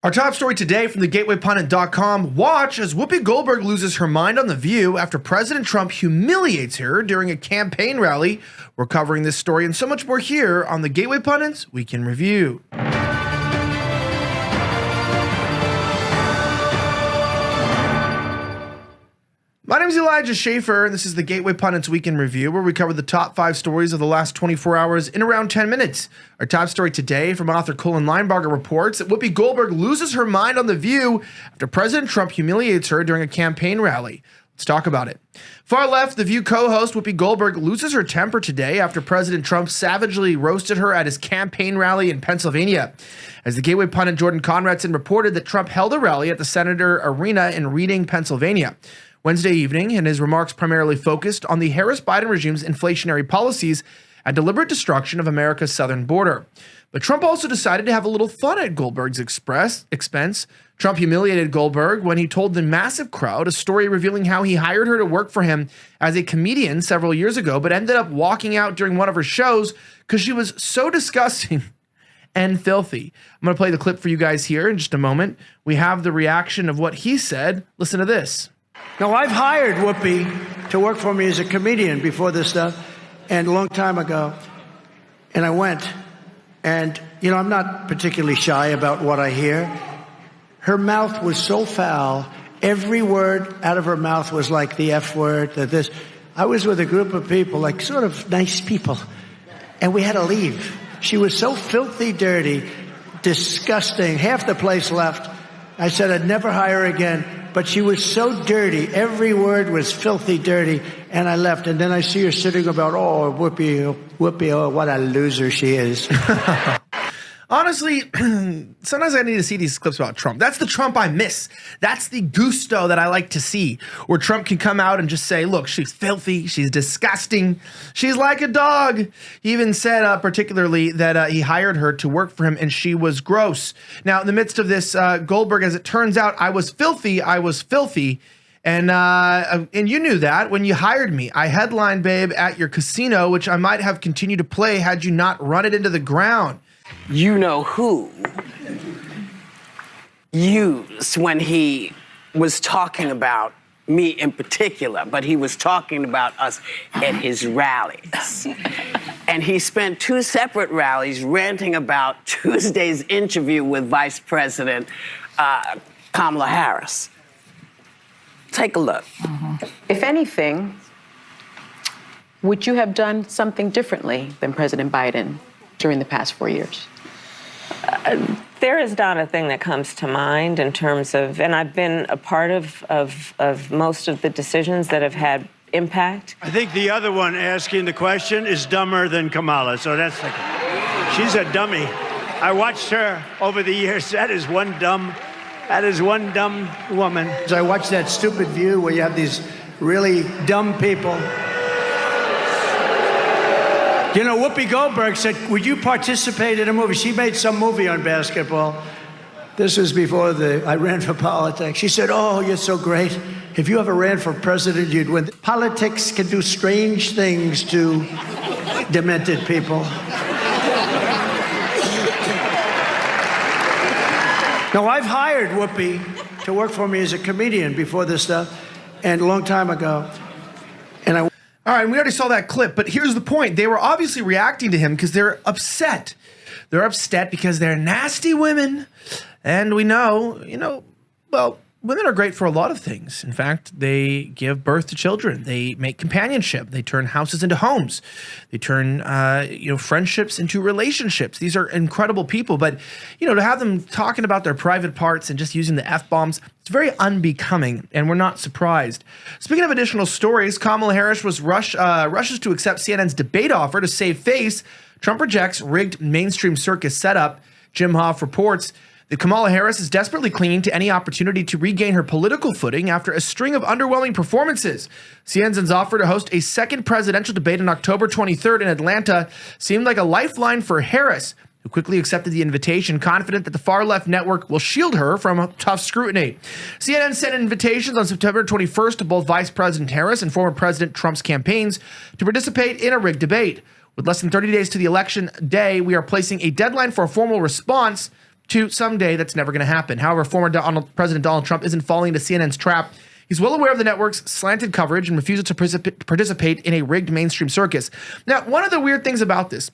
Our top story today from thegatewaypundit.com. Watch as Whoopi Goldberg loses her mind on The View after President Trump humiliates her during a campaign rally. We're covering this story and so much more here on the Gateway Pundit's Week in Review. My name is Elijah Schaffer, and this is the Gateway Pundit's Week in Review, where we cover the top 5 stories of the last 24 hours in around 10 minutes. Our top story today from author Colin Linebarger reports that Whoopi Goldberg loses her mind on The View after President Trump humiliates her during a campaign rally. Let's talk about it. Far left, The View co-host Whoopi Goldberg loses her temper today after President Trump savagely roasted her at his campaign rally in Pennsylvania. As the Gateway pundit Jordan Conradson reported that Trump held a rally at the Senator Arena in Reading, Pennsylvania Wednesday evening, and his remarks primarily focused on the Harris-Biden regime's inflationary policies and deliberate destruction of America's southern border. But Trump also decided to have a little fun at Goldberg's expense. Trump humiliated Goldberg when he told the massive crowd a story revealing how he hired her to work for him as a comedian several years ago, but ended up walking out during one of her shows because she was so disgusting and filthy. I'm going to play the clip for you guys here in just a moment. We have the reaction of what he said. Listen to this. Now, I've hired Whoopi to work for me as a comedian before this stuff, and a long time ago, and I went, and, you know, I'm not particularly shy about what I hear. Her mouth was so foul, every word out of her mouth was like the F word, this. I was with a group of people, like sort of nice people, and we had to leave. She was so filthy dirty, disgusting, half the place left. I said I'd never hire her again. But she was so dirty. Every word was filthy dirty. And I left. And then I see her sitting about, oh, Whoopi, oh, what a loser she is. Honestly, sometimes I need to see these clips about Trump. That's the Trump I miss. That's the gusto that I like to see, where Trump can come out and just say, look, she's filthy, she's disgusting, she's like a dog. He even said particularly that he hired her to work for him and she was gross. Now, in the midst of this, Goldberg, as it turns out, I was filthy. And you knew that when you hired me. I headlined, babe, at your casino, which I might have continued to play had you not run it into the ground. You know who used when he was talking about me in particular, but he was talking about us at his rallies. And he spent 2 separate rallies ranting about Tuesday's interview with Vice President Kamala Harris. Take a look. If anything, would you have done something differently than President Biden during the past 4 years? There is not a thing that comes to mind in terms of, and I've been a part of most of the decisions that have had impact. I think the other one asking the question is dumber than Kamala. So that's like, she's a dummy. I watched her over the years. That is one dumb woman. I watched that stupid View where you have these really dumb people. You know, Whoopi Goldberg said, would you participate in a movie? She made some movie on basketball. This was before I ran for politics. She said, oh, you're so great. If you ever ran for president, you'd win. Politics can do strange things to demented people. Now, I've hired Whoopi to work for me as a comedian before this stuff, and a long time ago. And all right, we already saw that clip, but here's the point. They were obviously reacting to him because they're upset. They're upset because they're nasty women. And we know, well, women are great for a lot of things. In fact, they give birth to children. They make companionship. They turn houses into homes. They turn, friendships into relationships. These are incredible people. But, to have them talking about their private parts and just using the F-bombs, it's very unbecoming, and we're not surprised. Speaking of additional stories, Kamala Harris rushes to accept CNN's debate offer to save face. Trump rejects rigged mainstream circus setup. Jim Hoff reports that Kamala Harris is desperately clinging to any opportunity to regain her political footing after a string of underwhelming performances. CNN's offer to host a second presidential debate on October 23rd in Atlanta seemed like a lifeline for Harris, who quickly accepted the invitation, confident that the far-left network will shield her from tough scrutiny. CNN sent invitations on September 21st to both Vice President Harris and former President Trump's campaigns to participate in a rigged debate. With less than 30 days to the election day, we are placing a deadline for a formal response to someday that's never going to happen. However, former President Donald Trump isn't falling into CNN's trap. He's well aware of the network's slanted coverage and refuses to participate in a rigged mainstream circus. Now, one of the weird things about this,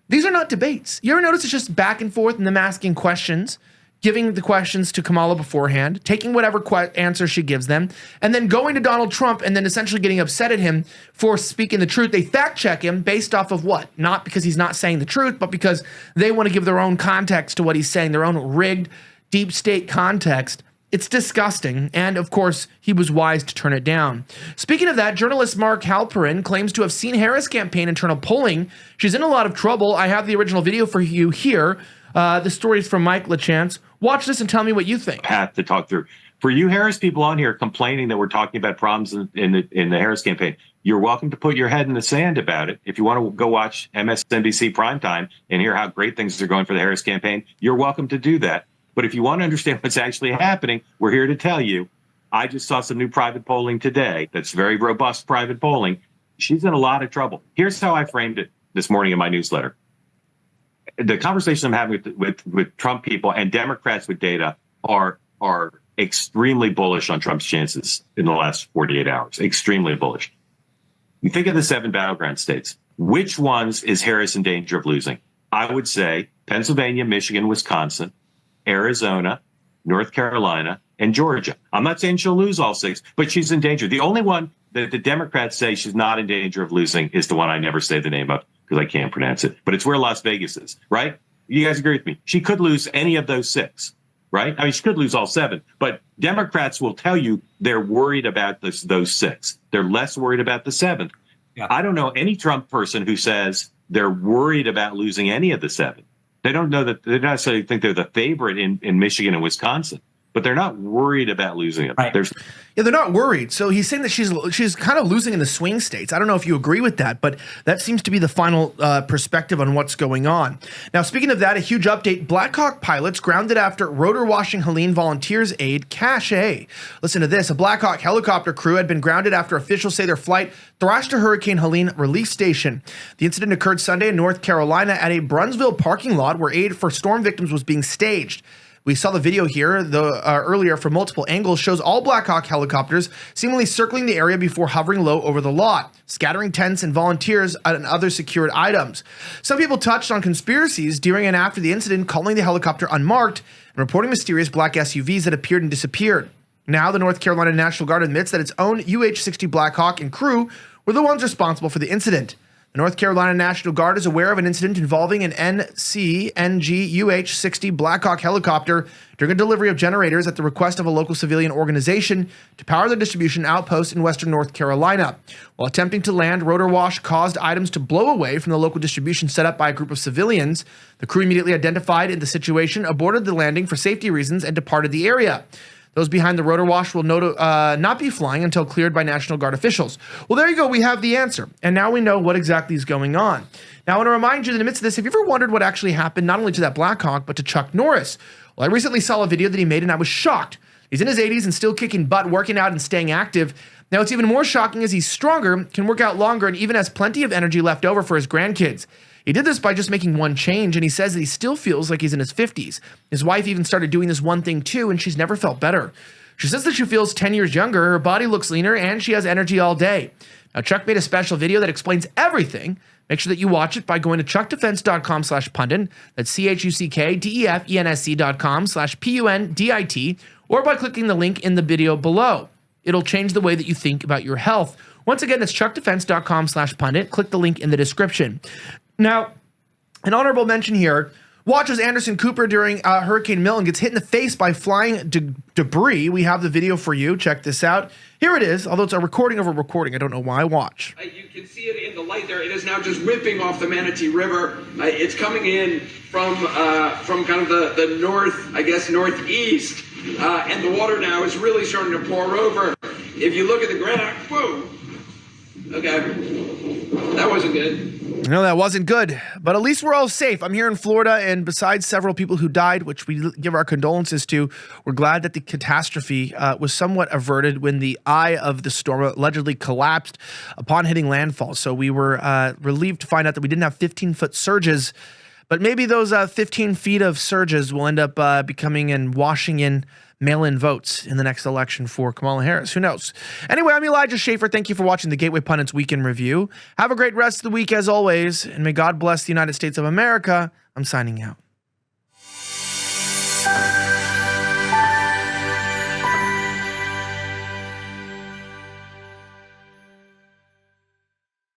these are not debates. You ever notice it's just back and forth and them asking questions, giving the questions to Kamala beforehand, taking whatever answer she gives them, and then going to Donald Trump and then essentially getting upset at him for speaking the truth. They fact check him based off of what? Not because he's not saying the truth, but because they want to give their own context to what he's saying, their own rigged deep state context. It's disgusting, and of course, he was wise to turn it down. Speaking of that, journalist Mark Halperin claims to have seen Harris campaign internal polling. She's in a lot of trouble. I have the original video for you here. The story is from Mike LaChance. Watch this and tell me what you think. Path to talk through. For you Harris people on here complaining that we're talking about problems in the Harris campaign, you're welcome to put your head in the sand about it. If you want to go watch MSNBC primetime and hear how great things are going for the Harris campaign, you're welcome to do that. But if you want to understand what's actually happening, we're here to tell you. I just saw some new private polling today that's very robust private polling. She's in a lot of trouble. Here's how I framed it this morning in my newsletter. The conversation I'm having with Trump people and Democrats with data are extremely bullish on Trump's chances in the last 48 hours. Extremely bullish. You think of the 7 battleground states. Which ones is Harris in danger of losing? I would say Pennsylvania, Michigan, Wisconsin, Arizona, North Carolina, and Georgia. I'm not saying she'll lose all 6, but she's in danger. The only one that the Democrats say she's not in danger of losing is the one I never say the name of because I can't pronounce it. But it's where Las Vegas is, right? You guys agree with me? She could lose any of those 6, right? I mean, she could lose all 7, but Democrats will tell you they're worried about those 6. They're less worried about the 7th. Yeah. I don't know any Trump person who says they're worried about losing any of the 7. They don't know that they don't necessarily think they're the favorite in Michigan and Wisconsin, but they're not worried about losing it. Right. Yeah, they're not worried. So he's saying that she's kind of losing in the swing states. I don't know if you agree with that, but that seems to be the final perspective on what's going on. Now, speaking of that, a huge update. Blackhawk pilots grounded after rotor washing Helene volunteers aid cache. Listen to this. A Blackhawk helicopter crew had been grounded after officials say their flight thrashed a Hurricane Helene relief station. The incident occurred Sunday in North Carolina at a Brunsville parking lot where aid for storm victims was being staged. We saw the video here earlier from multiple angles, shows all Blackhawk helicopters seemingly circling the area before hovering low over the lot, scattering tents and volunteers and other secured items. Some people touched on conspiracies during and after the incident, calling the helicopter unmarked and reporting mysterious black SUVs that appeared and disappeared. Now, the North Carolina National Guard admits that its own UH-60 Blackhawk and crew were the ones responsible for the incident. The North Carolina National Guard is aware of an incident involving an NCNG UH-60 Blackhawk helicopter during a delivery of generators at the request of a local civilian organization to power the distribution outpost in western North Carolina. While attempting to land, rotor wash caused items to blow away from the local distribution set up by a group of civilians. The crew immediately identified the situation, aborted the landing for safety reasons, and departed the area. Those behind the rotor wash will not be flying until cleared by National Guard officials. Well, there you go. We have the answer. And now we know what exactly is going on. Now, I want to remind you that in the midst of this, have you ever wondered what actually happened, not only to that Blackhawk, but to Chuck Norris? Well, I recently saw a video that he made, and I was shocked. He's in his 80s and still kicking butt, working out and staying active. Now, what's even more shocking is he's stronger, can work out longer, and even has plenty of energy left over for his grandkids. He did this by just making one change, and he says that he still feels like he's in his 50s. His wife even started doing this one thing too, and she's never felt better. She says that she feels 10 years younger, her body looks leaner, and she has energy all day. Now, Chuck made a special video that explains everything. Make sure that you watch it by going to chuckdefense.com/pundit. That's CHUCKDEFENSC.com/PUNDIT, or by clicking the link in the video below. It'll change the way that you think about your health. Once again, it's chuckdefense.com/pundit. Click the link in the description. Now, an honorable mention here. Watch as Anderson Cooper during Hurricane Milton gets hit in the face by flying debris. We have the video for you. Check this out. Here it is, although it's a recording of a recording. I don't know why. Watch. You can see it in the light there. It is now just whipping off the Manatee River. It's coming in from kind of the north, I guess, northeast. And the water now is really starting to pour over. If you look at the graph, whoa. Okay. That wasn't good. No, that wasn't good, but at least we're all safe. I'm here in Florida, and besides several people who died, which we give our condolences to, we're glad that the catastrophe was somewhat averted when the eye of the storm allegedly collapsed upon hitting landfall. So we were relieved to find out that we didn't have 15-foot surges, But maybe those 15 feet of surges will end up becoming and washing in mail-in votes in the next election for Kamala Harris. Who knows? Anyway, I'm Elijah Schaffer. Thank you for watching the Gateway Pundits Weekend Review. Have a great rest of the week as always, and may God bless the United States of America. I'm signing out.